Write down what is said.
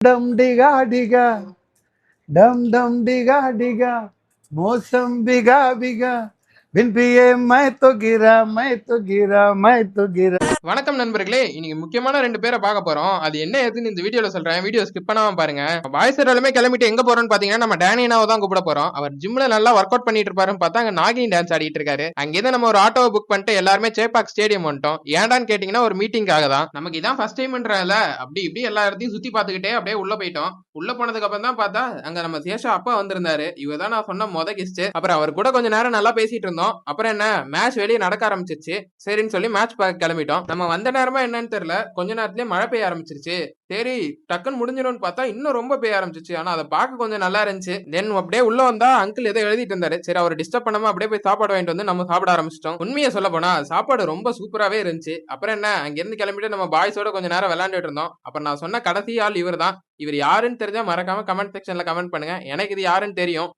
டம் டிகா டிகா டம் டம் டிகா டிகா मौसम बिगा बिगा बिन पिए मैं तो गिरा வணக்கம் நண்பர்களே, இன்னைக்கு முக்கியமான 2 பேரை பார்க்க போறோம். அது என்ன ஏதுன்னு இந்த வீடியோல சொல்றேன். வீடியோ ஸ்கிப் பண்ணாம பாருங்க. பாய்ஸ் எல்லாருமே கிளம்பிட்டு எங்க போறோம்னு பாத்தீங்கன்னா நம்ம டேனியனாவை தான் கூப்பிட போறோம். அவர் ஜிம்ல நல்லா ஒர்க் அவுட் பண்ணிட்டு இருப்பாருன்னு பார்த்தா அங்க நாகின் டான்ஸ் ஆடிட்டு இருக்காரு. அங்கேருந்து நம்ம ஒரு ஆட்டோவை புக் பண்ணிட்டு எல்லாருமே சேப்பாக் ஸ்டேடியம் வந்துட்டோம். ஏன்டான்னு கேட்டீங்கன்னா ஒரு மீட்டிங்காக தான். நமக்கு இதான் ஃபர்ஸ்ட் டைம்ன்றல அப்படி இப்படி எல்லா இடத்தையும் சுத்தி பார்த்துக்கிட்டே அப்படியே உள்ள போயிட்டோம். உள்ள போனதுக்கு அப்புறம் தான் பார்த்தா அங்க நம்ம சேஷா அப்பா வந்திருந்தாரு. இவர் தான் நான் சொன்ன மொத கெஸ்ட். அப்புறம் அவர் கூட கொஞ்ச நேரம் நல்லா பேசிட்டு இருந்தோம். அப்புறம் என்ன மேட்ச் வெளியே நடக்க ஆரம்பிச்சிருச்சு. சரின்னு சொல்லி மேட்ச் பார்க்க கிளம்பிட்டோம். நம்ம வந்த நேரமா என்னன்னு தெரியல, கொஞ்ச நேரத்திலேயே மழை பெய்ய ஆரம்பிச்சிருச்சு. சரி டக்குன்னு முடிஞ்சிடும்னு பார்த்தா இன்னும் ரொம்ப பெய்ய ஆரம்பிச்சிச்சு. ஆனா அதை பார்க்க கொஞ்சம் நல்லா இருந்துச்சு. தென் அப்படியே உள்ள வந்தா அங்கிள் ஏதோ எழுதிட்டு இருந்தாரு. சரி அவர் டிஸ்டர்ப் பண்ணாம அப்படியே போய் சாப்பாடு வாங்கிட்டு வந்து நம்ம சாப்பிட ஆரம்பிச்சிட்டோம். உண்மையை சொல்ல போனா சாப்பாடு ரொம்ப சூப்பராகவே இருந்துச்சு. அப்புறம் என்ன அங்கிருந்து கிளம்பிட்டு நம்ம பாய்ஸோட கொஞ்ச நேரம் விளையாண்டுட்டு இருந்தோம். அப்புறம் நான் சொன்ன கடைசி ஆள் இவர் தான். இவர் யாருன்னு தெரிஞ்சா மறக்காம கமெண்ட் செக்ஷன்ல கமெண்ட் பண்ணுங்க. எனக்கு இது யாருன்னு தெரியும்.